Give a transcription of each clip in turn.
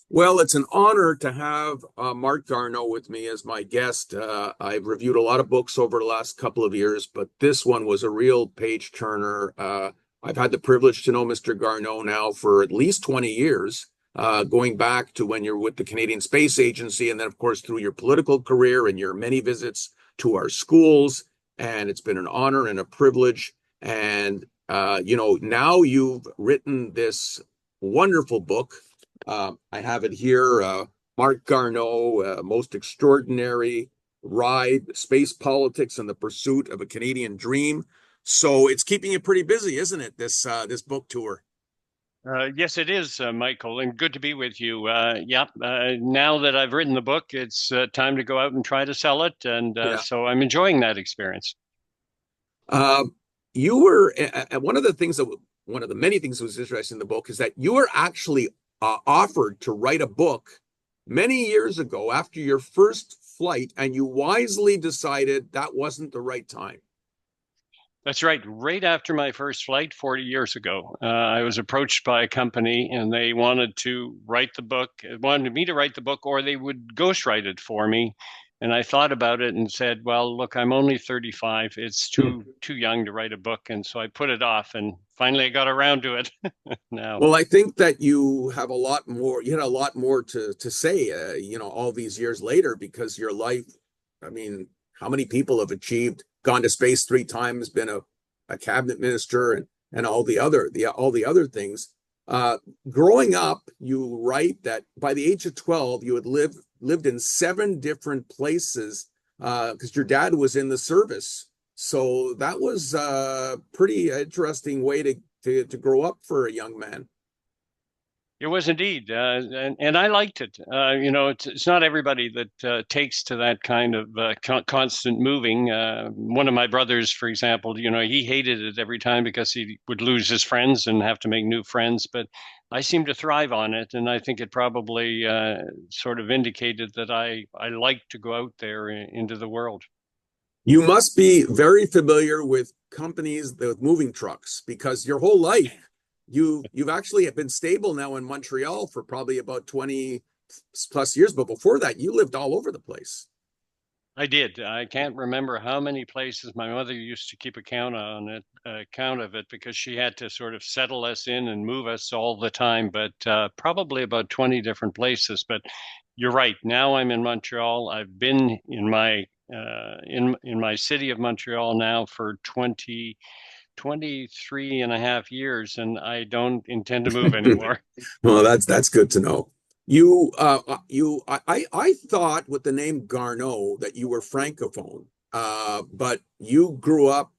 Well, it's an honor to have Marc Garneau with me as my guest. I've reviewed a lot of books over the last couple of years, but this one was a real page turner. I've had the privilege to know Mr. Garneau now for at least 20 years, going back to when you're with the Canadian Space Agency, and then, of course, through your political career and your many visits to our schools. And it's been an honor and a privilege. And, now you've written this wonderful book. I have it here. Marc Garneau, Most Extraordinary Ride, Space Politics and the Pursuit of a Canadian Dream. So it's keeping you pretty busy, isn't it? This book tour. Yes, it is, Michael, and good to be with you. Now that I've written the book, it's time to go out and try to sell it, and Yeah. so I'm enjoying that experience. Uh, you were one of the things that one of the many things that was interesting in the book is that you were actually offered to write a book many years ago after your first flight, and you wisely decided that wasn't the right time. That's right. Right after my first flight 40 years ago, I was approached by a company and they wanted me to write the book, or they would ghostwrite it for me. And I thought about it and said, well, look, I'm only 35. It's too young to write a book. And so I put it off, and finally I got around to it now. Well, I think that you have a lot more, you had a lot more to say, all these years later, because your life, I mean, how many people have achieved, gone to space three times, been a cabinet minister and all the other things. Growing up, you write that by the age of 12, you had lived in seven different places, because your dad was in the service. So that was a pretty interesting way to grow up for a young man. It was indeed, and I liked it. It's not everybody that takes to that kind of constant moving. One of my brothers, for example, he hated it every time because he would lose his friends and have to make new friends. But I seemed to thrive on it, and I think it probably sort of indicated that I like to go out there into the world. You must be very familiar with companies with moving trucks because your whole life you've actually been stable now in Montreal for probably about 20 plus years, but before that you lived all over the place. I did. I can't remember how many places. My mother used to keep account of it, because she had to sort of settle us in and move us all the time, but probably about 20 different places. But you're right. Now I'm in Montreal. I've been in my city of Montreal now for 23 and a half years, and I don't intend to move anymore. Well, that's good to know. I thought with the name Garneau that you were francophone, but you grew up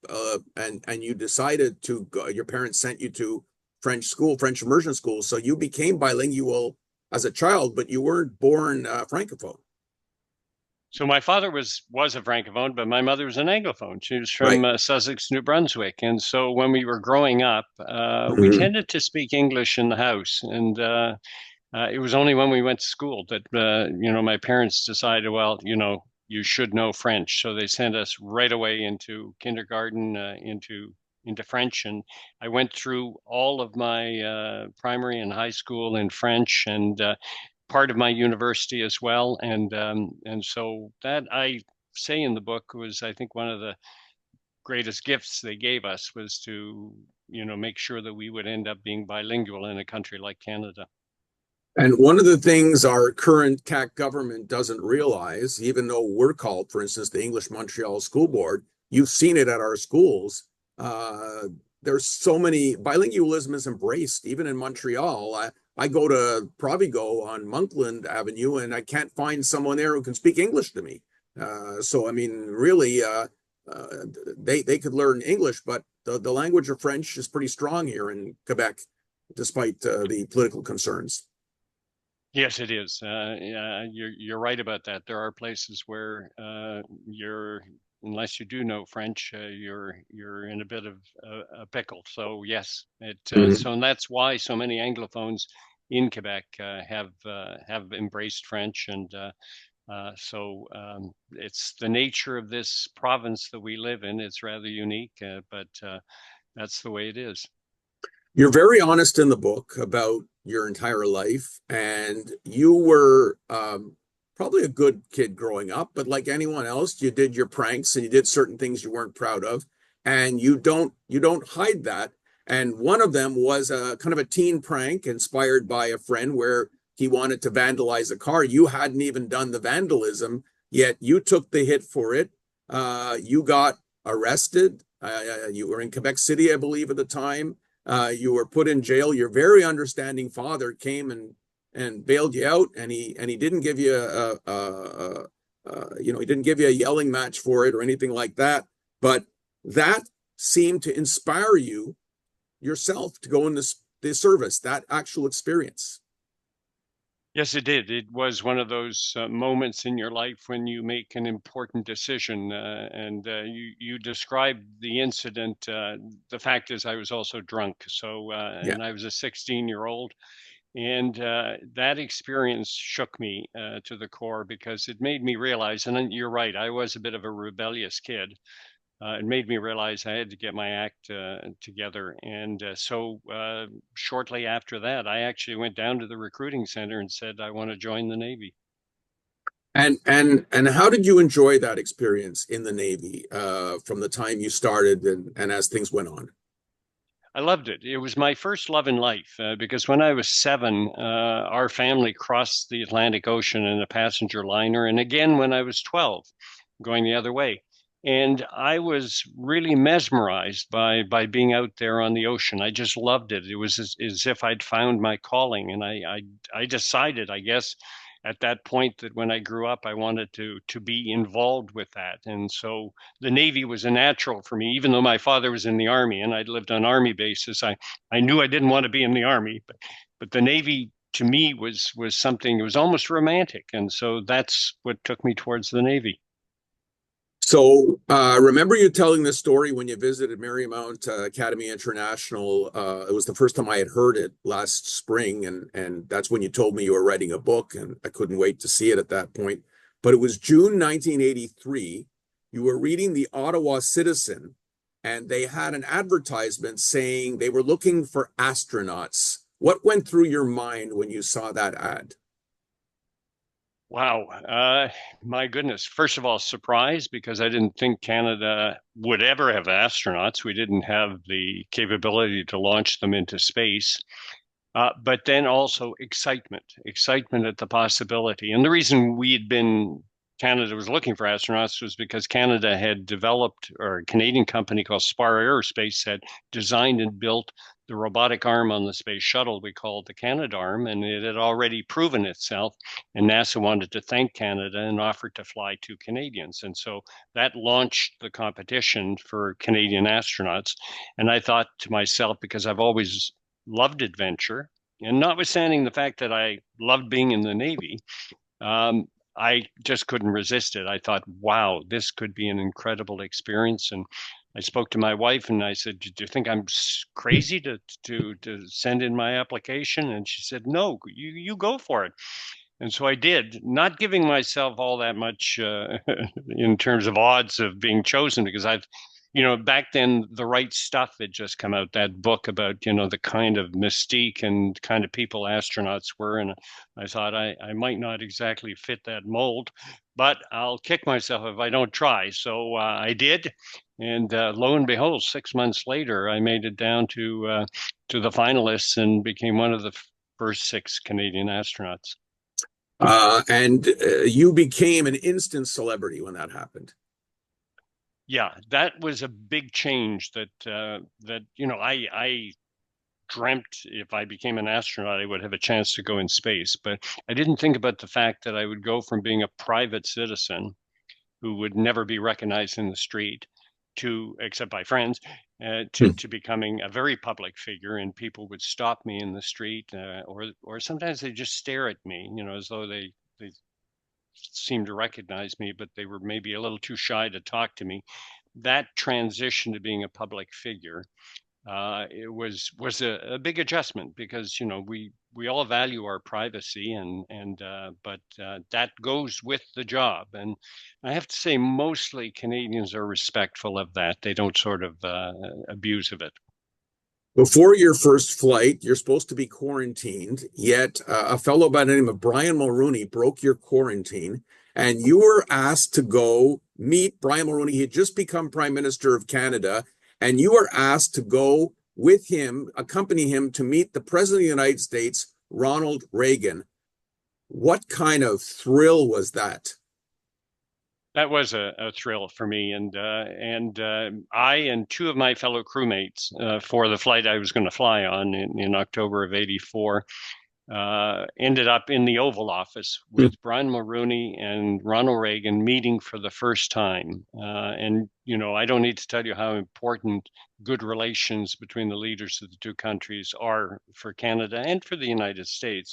and you decided to go, your parents sent you to French school, French immersion school, so you became bilingual as a child, but you weren't born francophone, So my father was a francophone, but my mother was an anglophone. She was right? from Sussex, New Brunswick, and so when we were growing up, we Mhm. tended to speak English in the house, and it was only when we went to school that my parents decided, well, you should know French, so they sent us right away into kindergarten, into French, and I went through all of my primary and high school in French, and part of my university as well. And so that I say in the book was, I think, one of the greatest gifts they gave us was to, make sure that we would end up being bilingual in a country like Canada. And one of the things our current CAC government doesn't realize, even though we're called, for instance, the English Montreal School Board, you've seen it at our schools. Uh, there's so many, bilingualism is embraced, even in Montreal. I go to Provigo on Monkland Avenue and I can't find someone there who can speak English to me. So, I mean, really, uh, they could learn English, but the language of French is pretty strong here in Quebec, despite the political concerns. Yes, it is. Yeah, you're right about that. There are places where you're unless you do know French, you're in a bit of a pickle. So yes, it Mhm. so and that's why so many Anglophones in Quebec have embraced French, and it's the nature of this province that we live in. It's rather unique, but that's the way it is. You're very honest in the book about your entire life, and you were probably a good kid growing up, but like anyone else, you did your pranks and you did certain things you weren't proud of, and you don't hide that. And one of them was a kind of a teen prank inspired by a friend where he wanted to vandalize a car. You hadn't even done the vandalism, yet you took the hit for it. You got arrested. You were in Quebec City, I believe, at the time. You were put in jail. Your very understanding father came and bailed you out, and he didn't give you he didn't give you a yelling match for it or anything like that. But that seemed to inspire you yourself to go in the service. That actual experience. Yes, it did. It was one of those moments in your life when you make an important decision. And you described the incident. The fact is, I was also drunk. So, Yeah. and I was a 16-year-old. And that experience shook me to the core because it made me realize, and you're right, I was a bit of a rebellious kid. It made me realize I had to get my act together. And so shortly after that, I actually went down to the recruiting center and said, I want to join the Navy. And how did you enjoy that experience in the Navy from the time you started and as things went on? I loved it. It was my first love in life because when I was 7, our family crossed the Atlantic Ocean in a passenger liner. And again, when I was 12, going the other way. And I was really mesmerized by being out there on the ocean. I just loved it. It was as if I'd found my calling. And I decided, I guess, at that point that when I grew up, I wanted to be involved with that. And so the Navy was a natural for me, even though my father was in the Army and I'd lived on Army bases. I knew I didn't want to be in the Army, but the Navy to me was something, it was almost romantic. And so that's what took me towards the Navy. So, remember you telling this story when you visited Marymount Academy International? It was the first time I had heard it last spring, and that's when you told me you were writing a book, and I couldn't wait to see it at that point. But it was June 1983. You were reading the Ottawa Citizen, and they had an advertisement saying they were looking for astronauts. What went through your mind when you saw that ad? Wow. My goodness. First of all, surprise because I didn't think Canada would ever have astronauts. We didn't have the capability to launch them into space. But then also excitement at the possibility. And the reason Canada was looking for astronauts was because Canada had developed, or a Canadian company called Spar Aerospace had designed and built the robotic arm on the Space Shuttle we called the Canadarm, and it had already proven itself. And NASA wanted to thank Canada and offered to fly 2 Canadians. And so that launched the competition for Canadian astronauts. And I thought to myself, because I've always loved adventure, and notwithstanding the fact that I loved being in the Navy, um, I just couldn't resist it. I thought, wow, this could be an incredible experience. And I spoke to my wife and I said, "Do you think I'm crazy to send in my application?" And she said, "No, you go for it." And so I did, not giving myself all that much in terms of odds of being chosen, because back then, The Right Stuff had just come out, that book about, the kind of mystique and kind of people astronauts were. And I thought I might not exactly fit that mold, but I'll kick myself if I don't try. So I did. And lo and behold, 6 months later, I made it down to the finalists and became one of the first 6 Canadian astronauts. And you became an instant celebrity when that happened. Yeah, that was a big change that I dreamt if I became an astronaut, I would have a chance to go in space. But I didn't think about the fact that I would go from being a private citizen who would never be recognized in the street except by friends, Hmm. to becoming a very public figure, and people would stop me in the street, or sometimes they just stare at me, as though they seemed to recognize me, but they were maybe a little too shy to talk to me. That transition to being a public figure, it was a big adjustment because we all value our privacy but that goes with the job, and I have to say mostly Canadians are respectful of that. They don't sort of abuse of it. Before your first flight, you're supposed to be quarantined, yet a fellow by the name of Brian Mulroney broke your quarantine, and you were asked to go meet Brian Mulroney. He had just become Prime Minister of Canada, and you were asked to go with him, accompany him to meet the President of the United States, Ronald Reagan. What kind of thrill was that? That was a thrill for me, and I and two of my fellow crewmates for the flight I was going to fly on in October of '84 ended up in the Oval Office with Brian Mulroney and Ronald Reagan meeting for the first time. And I don't need to tell you how important good relations between the leaders of the two countries are for Canada and for the United States.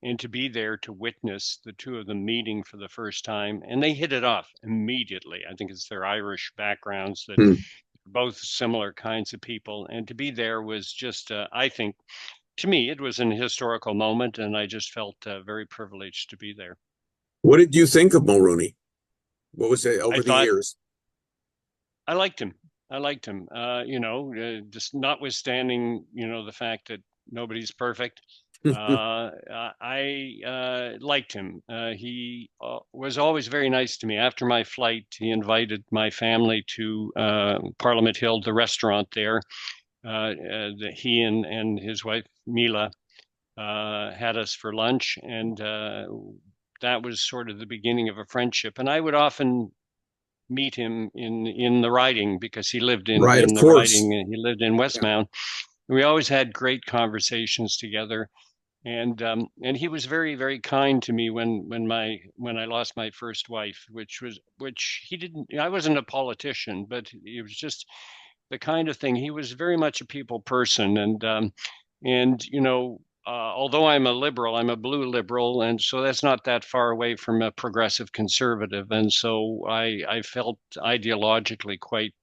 And to be there to witness the two of them meeting for the first time, and they hit it off immediately. I think it's their Irish backgrounds that both similar kinds of people, and to be there was just, I think, to me, it was an historical moment, and I just felt very privileged to be there. What did you think of Mulroney? What was it over the years? I liked him. Just notwithstanding, the fact that nobody's perfect. I liked him. He was always very nice to me. After my flight, he invited my family to Parliament Hill, the restaurant there. He and his wife, Mila, had us for lunch, and that was sort of the beginning of a friendship. And I would often meet him in the riding because he lived in the riding, and he lived in Westmount. Yeah. We always had great conversations together. And he was very, very kind to me when I lost my first wife, which he didn't. I wasn't a politician, but it was just the kind of thing. He was very much a people person, and although I'm a liberal, I'm a blue liberal, and so that's not that far away from a progressive conservative, and so I felt ideologically quite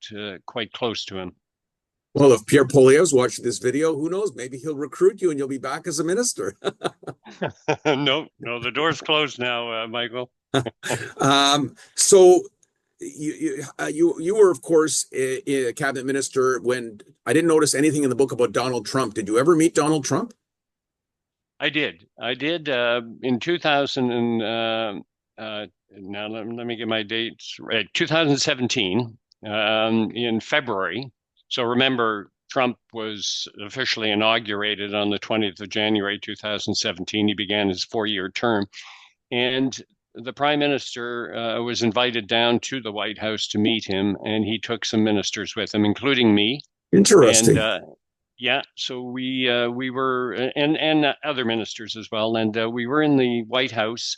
close to him. Well, if Pierre Poilievre's watching this video, who knows? Maybe he'll recruit you and you'll be back as a minister. No, the door's closed now, Michael. So you were, of course, a cabinet minister when I didn't notice anything in the book about Donald Trump. Did you ever meet Donald Trump? I did in 2000 and now let me get my dates right. 2017 in February. So remember, Trump was officially inaugurated on the 20th of January, 2017. He began his 4-year term. And the prime minister was invited down to the White House to meet him, and he took some ministers with him, including me. Interesting. And yeah, so we were, and other ministers as well. And we were in the White House.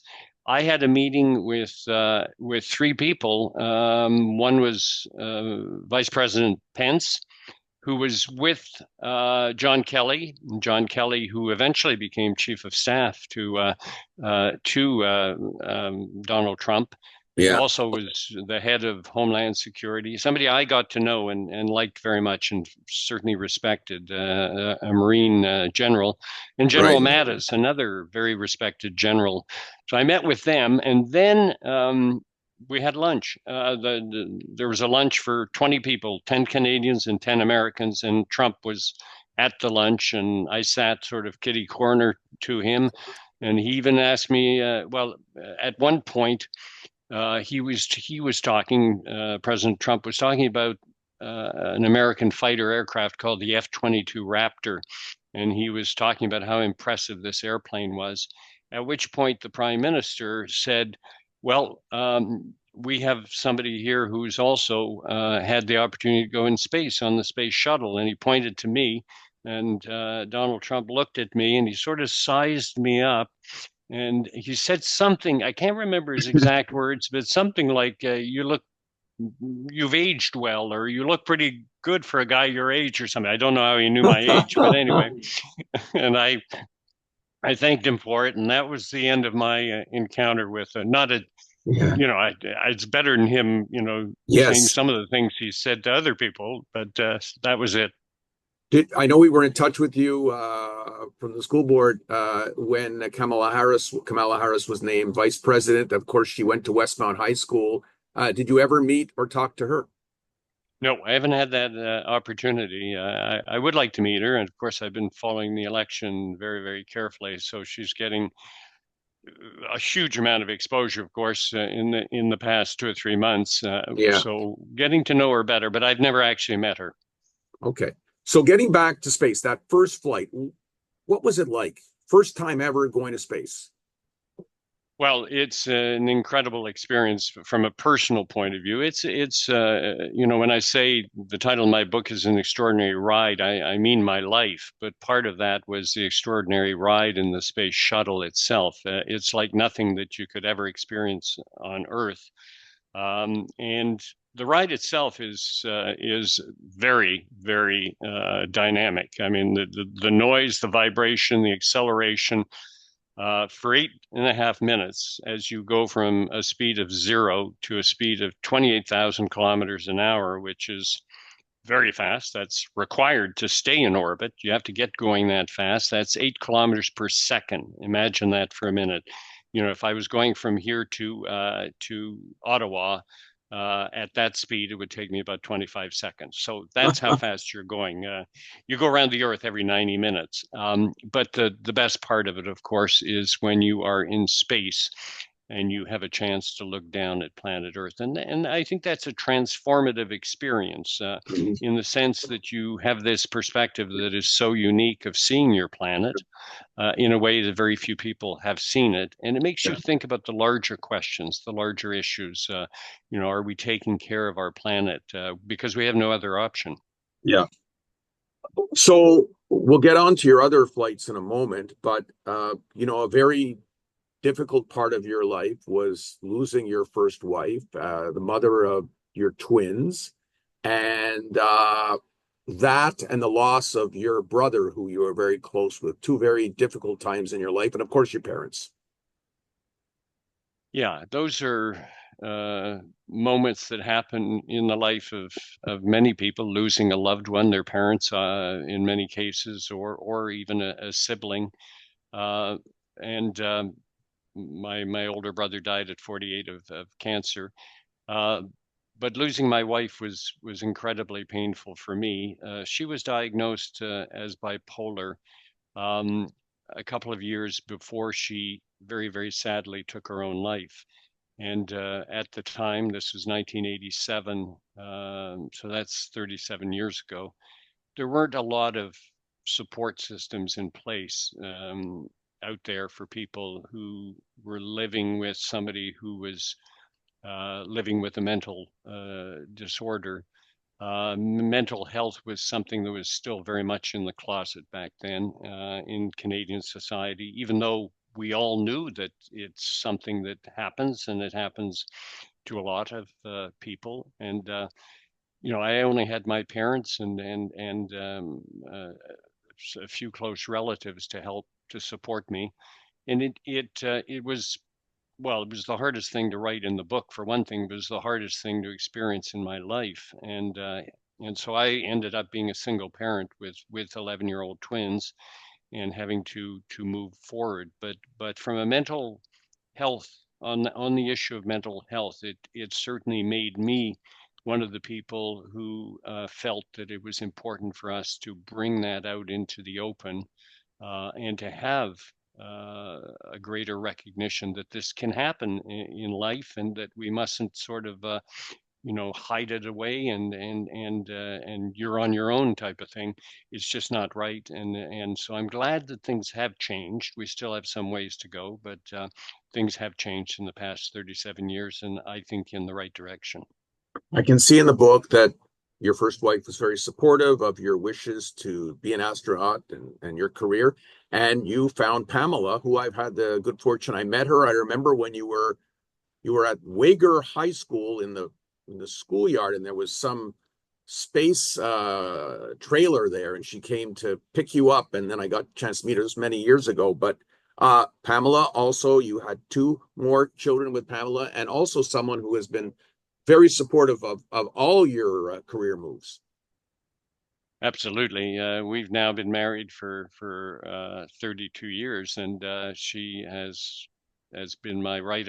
I had a meeting with 3 people. One was Vice President Pence, who was with John Kelly, who eventually became Chief of Staff to Donald Trump. Yeah. He also was the head of Homeland Security, somebody I got to know and liked very much and certainly respected, a Marine general, and General Mattis, another very respected general. So I met with them, and then we had lunch. There was a lunch for 20 people, 10 Canadians and 10 Americans, and Trump was at the lunch, and I sat sort of kitty corner to him, and he even asked me, at one point, he was talking, President Trump was talking about an American fighter aircraft called the F-22 Raptor, and he was talking about how impressive this airplane was, at which point the Prime Minister said, well, we have somebody here who's also had the opportunity to go in space on the Space Shuttle, and he pointed to me, and Donald Trump looked at me, and he sort of sized me up, and he said something, I can't remember his exact words, but something like, you've aged well, or you look pretty good for a guy your age or something. I don't know how he knew my age, but anyway. And I thanked him for it. And that was the end of my encounter with it's better than him, saying some of the things he said to other people, but that was it. I know we were in touch with you from the school board when Kamala Harris was named vice president. Of course, she went to Westmount High School. Did you ever meet or talk to her? No, I haven't had that opportunity. I would like to meet her, and of course, I've been following the election very, very carefully. So she's getting a huge amount of exposure, of course, in the past 2 or 3 months. Yeah. So getting to know her better, but I've never actually met her. Okay. So getting back to space, that first flight, what was it like? First time ever going to space. Well, it's an incredible experience from a personal point of view. When I say the title of my book is An Extraordinary Ride, I mean my life. But part of that was the extraordinary ride in the space shuttle itself. It's like nothing that you could ever experience on Earth. And the ride itself is very, very dynamic. I mean, the noise, the vibration, the acceleration, for 8.5 minutes as you go from a speed of 0 to a speed of 28,000 kilometers an hour, which is very fast. That's required to stay in orbit. You have to get going that fast. That's 8 kilometers per second. Imagine that for a minute. If I was going from here to Ottawa, at that speed, it would take me about 25 seconds. So that's how fast you're going. You go around the Earth every 90 minutes. But the best part of it, of course, is when you are in space and you have a chance to look down at planet Earth. And I think that's a transformative experience in the sense that you have this perspective that is so unique of seeing your planet in a way that very few people have seen it. And it makes you Yeah. think about the larger questions, the larger issues. Are we taking care of our planet? Because we have no other option. Yeah. So we'll get on to your other flights in a moment, but a very difficult part of your life was losing your first wife, the mother of your twins, and that and the loss of your brother, who you were very close with, two very difficult times in your life, and of course your parents. Yeah, those are uh, moments that happen in the life of many people, losing a loved one, their parents, in many cases, or even a sibling. Uh, and my older brother died at 48 of cancer. Uh, but losing my wife was incredibly painful for me. She was diagnosed as bipolar um, a couple of years before she very, very sadly took her own life. And at the time, this was 1987, so that's 37 years ago. There weren't a lot of support systems in place out there for people who were living with somebody who was living with a mental disorder. Mental health was something that was still very much in the closet back then in Canadian society, even though we all knew that it's something that happens and it happens to a lot of people. And I only had my parents and a few close relatives to help to support me, and it was well, it was the hardest thing to write in the book. For one thing, it was the hardest thing to experience in my life, and so I ended up being a single parent with 11-year-old twins and having to move forward. But from a mental health on the issue of mental health, it certainly made me one of the people who felt that it was important for us to bring that out into the open and to have a greater recognition that this can happen in life and that we mustn't sort of hide it away and you're on your own type of thing. It's just not right. And so I'm glad that things have changed. We still have some ways to go, but things have changed in the past 37 years, and I think in the right direction. I can see in the book that your first wife was very supportive of your wishes to be an astronaut and your career. And you found Pamela, who I've had the good fortune. I met her. I remember when you were at Wager High School in the schoolyard, and there was some space trailer there, and she came to pick you up. And then I got a chance to meet her this many years ago. But Pamela, also, you had two more children with Pamela, and also someone who has been very supportive of all your career moves. Absolutely. We've now been married for 32 years, and she has been my right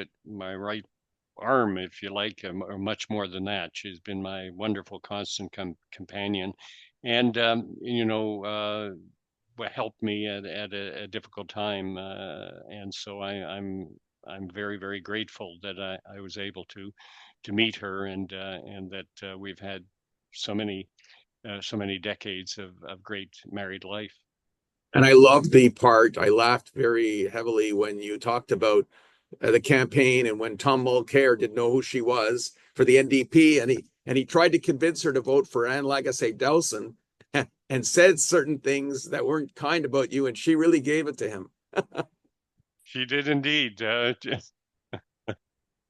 arm, if you like, or much more than that. She's been my wonderful constant companion, and helped me at a difficult time. And so I'm very, very grateful that I was able to meet her, and that we've had so many decades of great married life. And I love the part, I laughed very heavily when you talked about the campaign and when Tom Mulcair didn't know who she was for the NDP, and he tried to convince her to vote for Anne Lagasse Dowson and said certain things that weren't kind about you, and she really gave it to him. She did indeed, to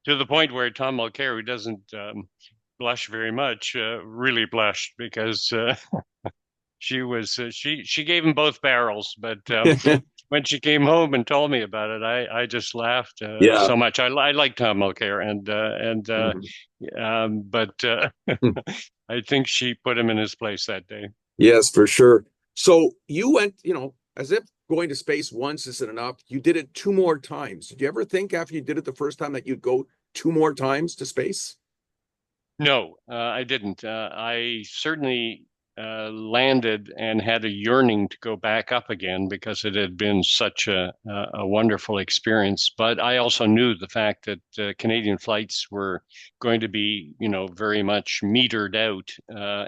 the point where Tom Mulcair, who doesn't blush very much, really blushed because she gave him both barrels. But when she came home and told me about it, I just laughed Yeah. so much. I like Tom Mulcair, but I think she put him in his place that day. Yes, for sure. So you went, as if going to space once isn't enough, you did it two more times. Did you ever think after you did it the first time that you'd go two more times to space? No, I didn't. I certainly landed and had a yearning to go back up again because it had been such a wonderful experience. But I also knew the fact that Canadian flights were going to be, very much metered out,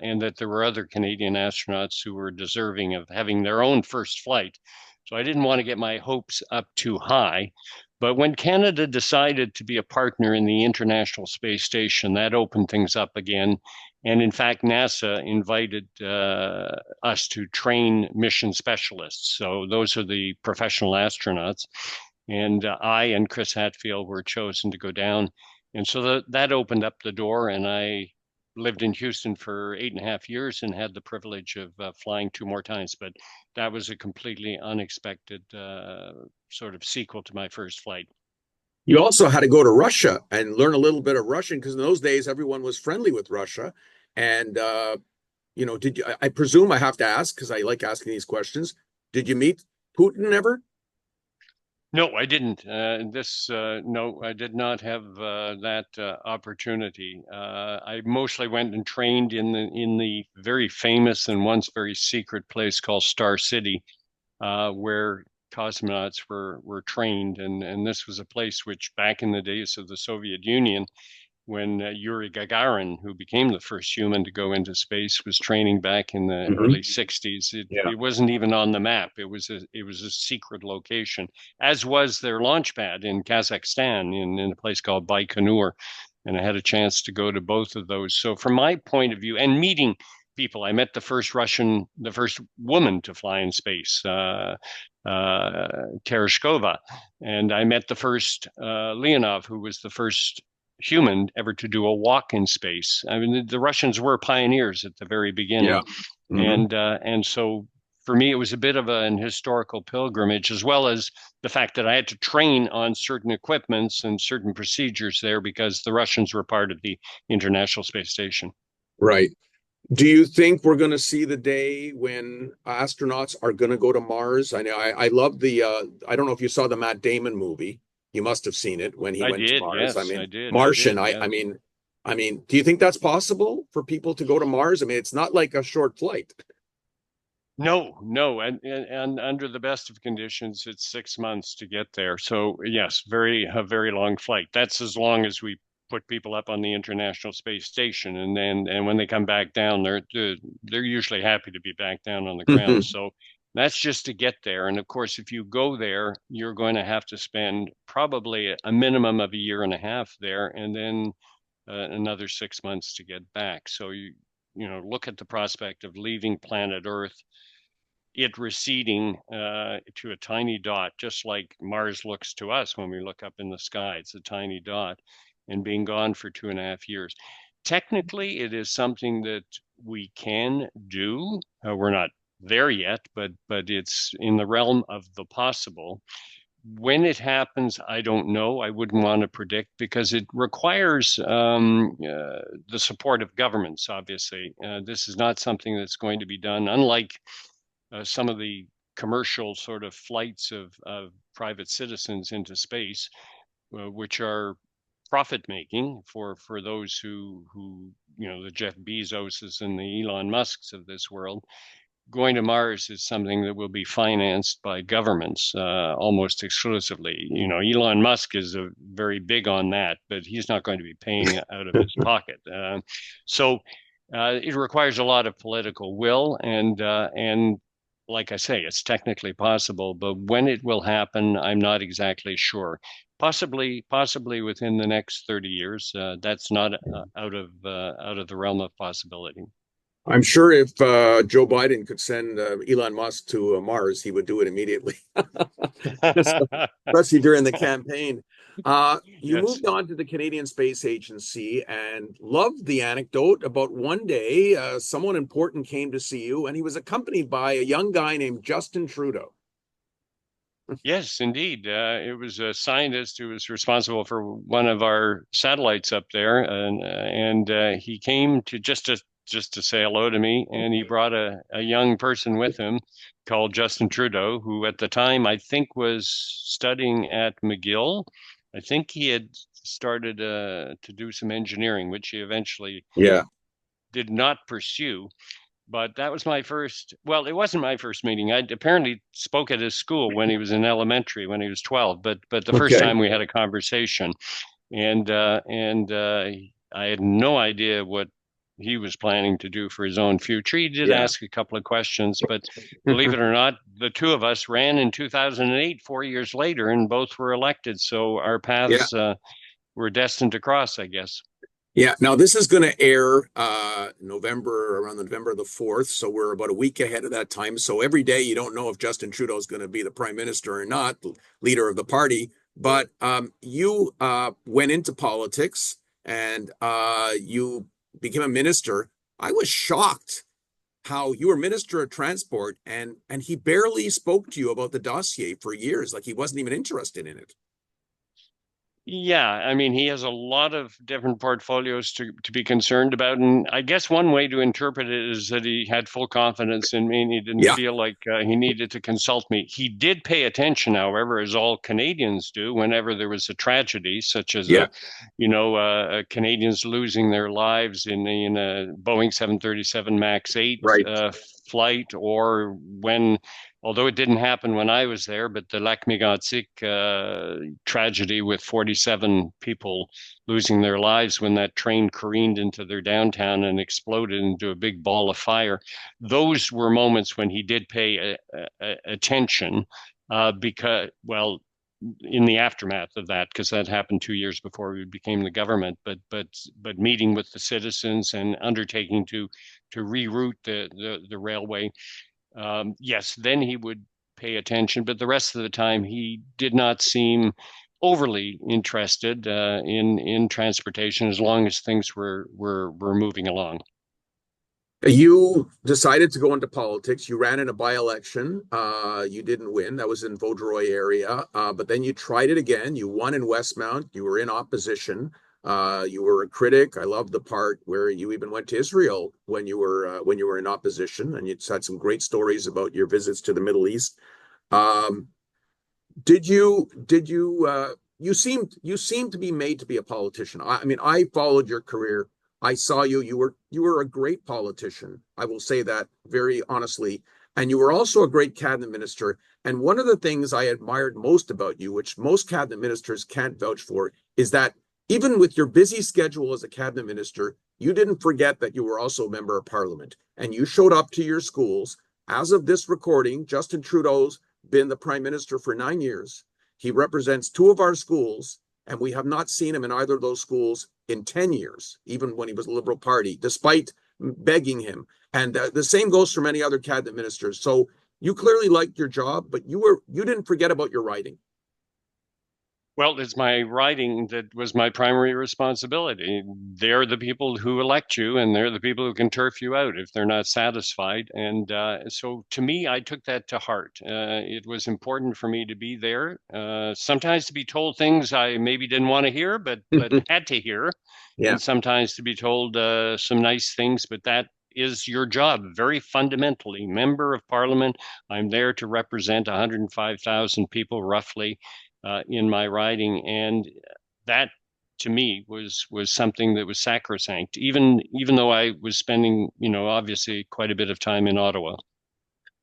and that there were other Canadian astronauts who were deserving of having their own first flight. So I didn't want to get my hopes up too high. But when Canada decided to be a partner in the International Space Station, that opened things up again. And in fact, NASA invited us to train mission specialists. So those are the professional astronauts. And I and Chris Hadfield were chosen to go down. And so that opened up the door, and I lived in Houston for 8.5 years and had the privilege of flying two more times. But that was a completely unexpected sort of sequel to my first flight. You also had to go to Russia and learn a little bit of Russian because in those days everyone was friendly with Russia. And did you? I presume I have to ask because I like asking these questions. Did you meet Putin ever? No, I didn't. No, I did not have that opportunity. I mostly went and trained in the very famous and once very secret place called Star City, where cosmonauts were trained, and this was a place which, back in the days of the Soviet Union, when Yuri Gagarin, who became the first human to go into space, was training back in the Mm-hmm. early 60s. Yeah. It wasn't even on the map. It was a secret location, as was their launch pad in Kazakhstan in a place called Baikonur. And I had a chance to go to both of those. So from my point of view, and meeting people, I met the first woman to fly in space, Tereshkova, and I met the first Leonov, who was the first human ever to do a walk in space. I mean, the Russians were pioneers at the very beginning, Yeah. Mm-hmm. and so for me, it was a bit of an historical pilgrimage, as well as the fact that I had to train on certain equipments and certain procedures there because the Russians were part of the International Space Station. Right. Do you think we're going to see the day when astronauts are going to go to Mars? I know I love the I don't know if you saw the Matt Damon movie. You must have seen it when he I went to did, Mars. I yes, mean, I did, I Martian. did, yes. I mean, do you think that's possible for people to go to Mars? I mean, it's not like a short flight. No, no, and under the best of conditions, it's 6 months to get there. So yes, a very long flight. That's as long as we put people up on the International Space Station, and when they come back down, they're usually happy to be back down on the ground. So that's just to get there. And of course, if you go there, you're going to have to spend probably a minimum of a year and a half there, and then another 6 months to get back. So look at the prospect of leaving planet Earth, it receding to a tiny dot, just like Mars looks to us when we look up in the sky. It's a tiny dot, and being gone for 2.5 years. Technically, it is something that we can do. We're not there yet, but it's in the realm of the possible. When it happens, I don't know. I wouldn't want to predict because it requires the support of governments, obviously. This is not something that's going to be done, unlike some of the commercial sort of flights of private citizens into space, which are profit making for those who the Jeff Bezoses and the Elon Musks of this world. Going to Mars is something that will be financed by governments almost exclusively. Elon Musk is very big on that, but he's not going to be paying out of his pocket. So it requires a lot of political will, and like I say, it's technically possible, but when it will happen, I'm not exactly sure. Possibly within the next 30 years. That's not out of the realm of possibility. I'm sure if Joe Biden could send Elon Musk to Mars, he would do it immediately, especially during the campaign. You Yes. moved on to the Canadian Space Agency and loved the anecdote about one day someone important came to see you, and he was accompanied by a young guy named Justin Trudeau. Yes, indeed. It was a scientist who was responsible for one of our satellites up there, and he came to just to say hello to me, and he brought a young person with him called Justin Trudeau, who at the time I think was studying at McGill. I think he had started to do some engineering, which he eventually Yeah. did not pursue. But that was my first, well, it wasn't my first meeting. I apparently spoke at his school when he was in elementary, when he was 12. But the first Okay. time we had a conversation, and I had no idea what he was planning to do for his own future. He did Yeah. ask a couple of questions, but believe it or not, the two of us ran in 2008, 4 years later, and both were elected. So our Yeah. paths were destined to cross, I guess. Yeah. Now this is going to air November around November the 4th, so we're about a week ahead of that time. So every day you don't know if Justin Trudeau is going to be the prime minister or not, the leader of the party. But you went into politics and you became a minister. I was shocked how you were minister of transport and he barely spoke to you about the dossier for years, like he wasn't even interested in it. Yeah, I mean, he has a lot of different portfolios to be concerned about. And I guess one way to interpret it is that he had full confidence in me and he didn't Yeah. feel like he needed to consult me. He did pay attention, however, as all Canadians do, whenever there was a tragedy, such as Yeah. Canadians losing their lives in a Boeing 737 MAX 8 Right. flight, or when although it didn't happen when I was there, but the Lac Mégantic tragedy with 47 people losing their lives when that train careened into their downtown and exploded into a big ball of fire. Those were moments when he did pay attention because, well, in the aftermath of that, because that happened 2 years before we became the government, but meeting with the citizens and undertaking to reroute the railway, yes, then he would pay attention, but the rest of the time he did not seem overly interested in transportation as long as things were moving along. You decided to go into politics. You ran in a by-election. You didn't win. That was in Vaudreuil area. But then you tried it again. You won in Westmount. You were in opposition. You were a critic. I love the part where you even went to Israel when you were in opposition, and you had some great stories about your visits to the Middle East. Um, you seemed to be made to be a politician. I mean, I followed your career. I saw you. You were a great politician. I will say that very honestly. And you were also a great cabinet minister. And one of the things I admired most about you, which most cabinet ministers can't vouch for, is that even with your busy schedule as a cabinet minister, you didn't forget that you were also a member of parliament. And you showed up to your schools. As of this recording, Justin Trudeau's been the prime minister for 9 years. He represents two of our schools, and we have not seen him in either of those schools in 10 years, even when he was a Liberal Party, despite begging him. And the same goes for many other cabinet ministers. So you clearly liked your job, but you didn't forget about your writing. Well, it's my writing that was my primary responsibility. They're the people who elect you, and they're the people who can turf you out if they're not satisfied. And so, to me, I took that to heart. It was important for me to be there. Sometimes to be told things I maybe didn't want to hear, but had to hear, Yeah. and sometimes to be told some nice things. But that is your job, very fundamentally. Member of Parliament. I'm there to represent 105,000 people, roughly in my writing, and that to me was something that was sacrosanct, even though I was spending, obviously quite a bit of time in Ottawa.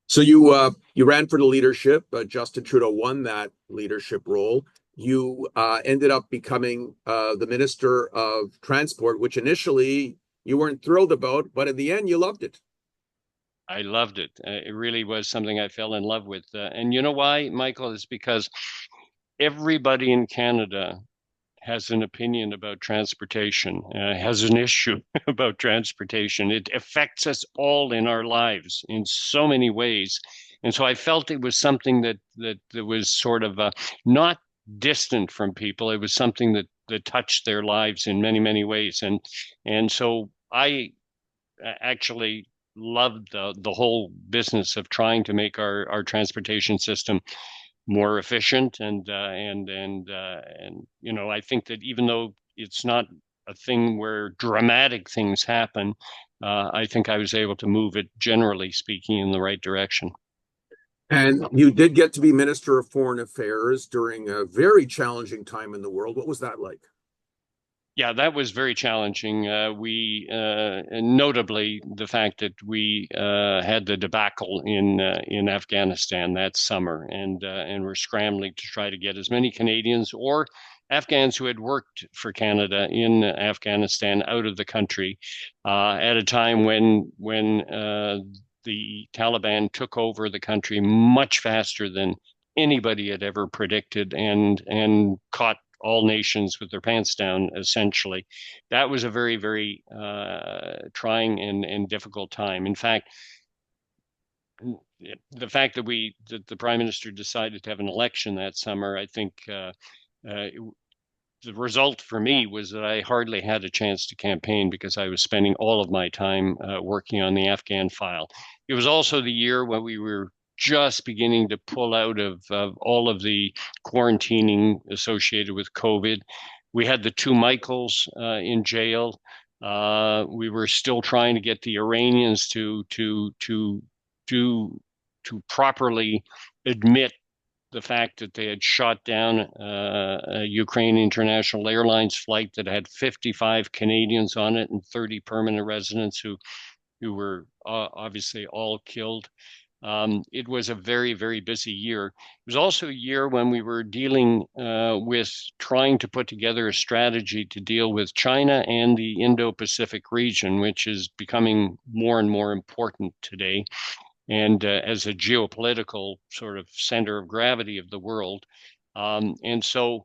So you ran for the leadership. Justin Trudeau won that leadership role. You ended up becoming the Minister of Transport, which initially you weren't thrilled about, but in the end, you loved it. I loved it. It really was something I fell in love with. And you know why, Michael? Is because everybody in Canada has an opinion about transportation, has an issue about transportation. It affects us all in our lives in so many ways. And so I felt it was something that was sort of not distant from people. It was something that touched their lives in many, many ways. And so I actually loved the whole business of trying to make our transportation system more efficient and I think that even though it's not a thing where dramatic things happen, I think I was able to move it, generally speaking, in the right direction. And you did get to be Minister of Foreign Affairs during a very challenging time in the world. What was that like? Yeah, that was very challenging. We notably the fact that we had the debacle in Afghanistan that summer, and we're scrambling to try to get as many Canadians or Afghans who had worked for Canada in Afghanistan out of the country at a time when the Taliban took over the country much faster than anybody had ever predicted and caught all nations with their pants down, essentially. That was a very, very trying and difficult time. In fact, the fact that the prime minister decided to have an election that summer, I think the result for me was that I hardly had a chance to campaign because I was spending all of my time working on the Afghan file. It was also the year when we were just beginning to pull out of all of the quarantining associated with COVID. We had the two Michaels in jail. We were still trying to get the Iranians to properly admit the fact that they had shot down a Ukraine International Airlines flight that had 55 Canadians on it and 30 permanent residents who were obviously all killed. It was a very, very busy year. It was also a year when we were dealing with trying to put together a strategy to deal with China and the Indo-Pacific region, which is becoming more and more important today. And as a geopolitical sort of center of gravity of the world. And so,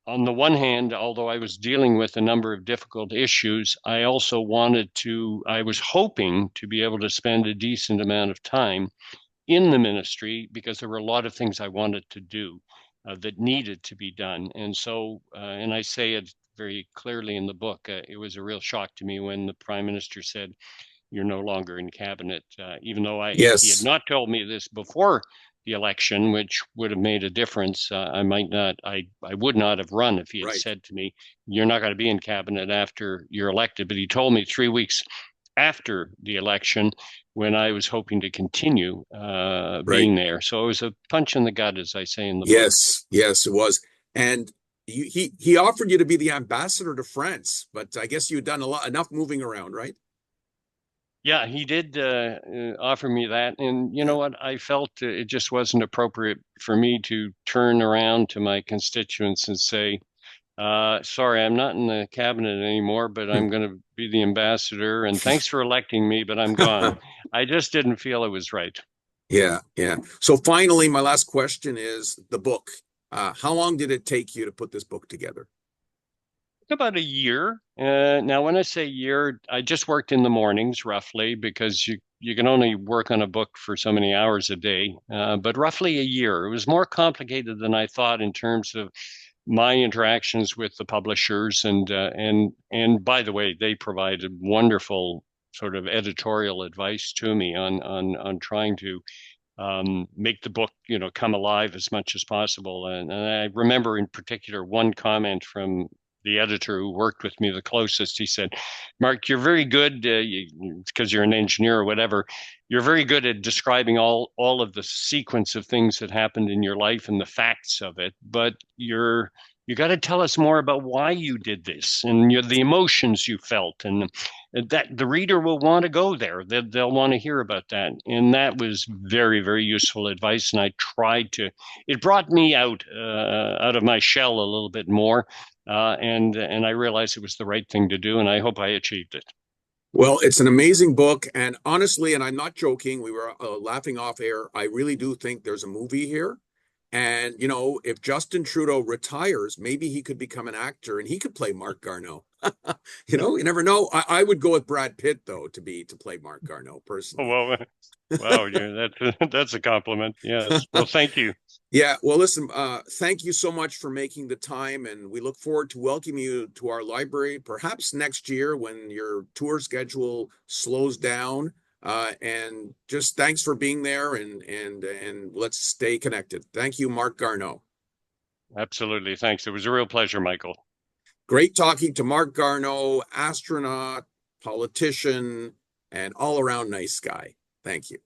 on the one hand, although I was dealing with a number of difficult issues, I was hoping to be able to spend a decent amount of time in the ministry because there were a lot of things I wanted to do that needed to be done. And so, and I say it very clearly in the book, it was a real shock to me when the prime minister said, "You're no longer in cabinet," even though he had Yes, not told me this before the election, which would have made a difference. I would not have run if he had right, said to me, "You're not going to be in cabinet after you're elected." But he told me 3 weeks after the election when I was hoping to continue right. being there. So it was a punch in the gut, as I say in the book. Yes, yes, it was. And he offered you to be the ambassador to France, but I guess you'd done enough moving around, right? Yeah, he did offer me that. And you Yeah. know what? I felt it just wasn't appropriate for me to turn around to my constituents and say, sorry, I'm not in the cabinet anymore, but I'm going to be the ambassador. And thanks for electing me, but I'm gone. I just didn't feel it was right. Yeah, yeah. So finally, my last question is the book. How long did it take you to put this book together? About a year. Now, when I say year, I just worked in the mornings roughly because you can only work on a book for so many hours a day. But roughly a year. It was more complicated than I thought in terms of my interactions with the publishers and by the way, they provided wonderful sort of editorial advice to me on trying to make the book, come alive as much as possible. And I remember in particular one comment from the editor who worked with me the closest, he said, Mark, you're very good, because you're an engineer or whatever, you're very good at describing all of the sequence of things that happened in your life and the facts of it, but you got to tell us more about why you did this and the emotions you felt, and that the reader will want to go there. They'll want to hear about that. And that was very, very useful advice. And I tried to, it brought me out of my shell a little bit more. And I realized it was the right thing to do. And I hope I achieved it. Well, it's an amazing book. And honestly, and I'm not joking, we were laughing off air. I really do think there's a movie here. And, you know, if Justin Trudeau retires, maybe he could become an actor and he could play Marc Garneau. You know, you never know. I would go with Brad Pitt, though, to play Marc Garneau personally. Well, wow, yeah, that's a compliment. Yes. Well, thank you. Yeah, well, listen, thank you so much for making the time, and we look forward to welcoming you to our library, perhaps next year when your tour schedule slows down. And just thanks for being there, and let's stay connected. Thank you, Marc Garneau. Absolutely. Thanks. It was a real pleasure, Michael. Great talking to Marc Garneau, astronaut, politician, and all around nice guy. Thank you.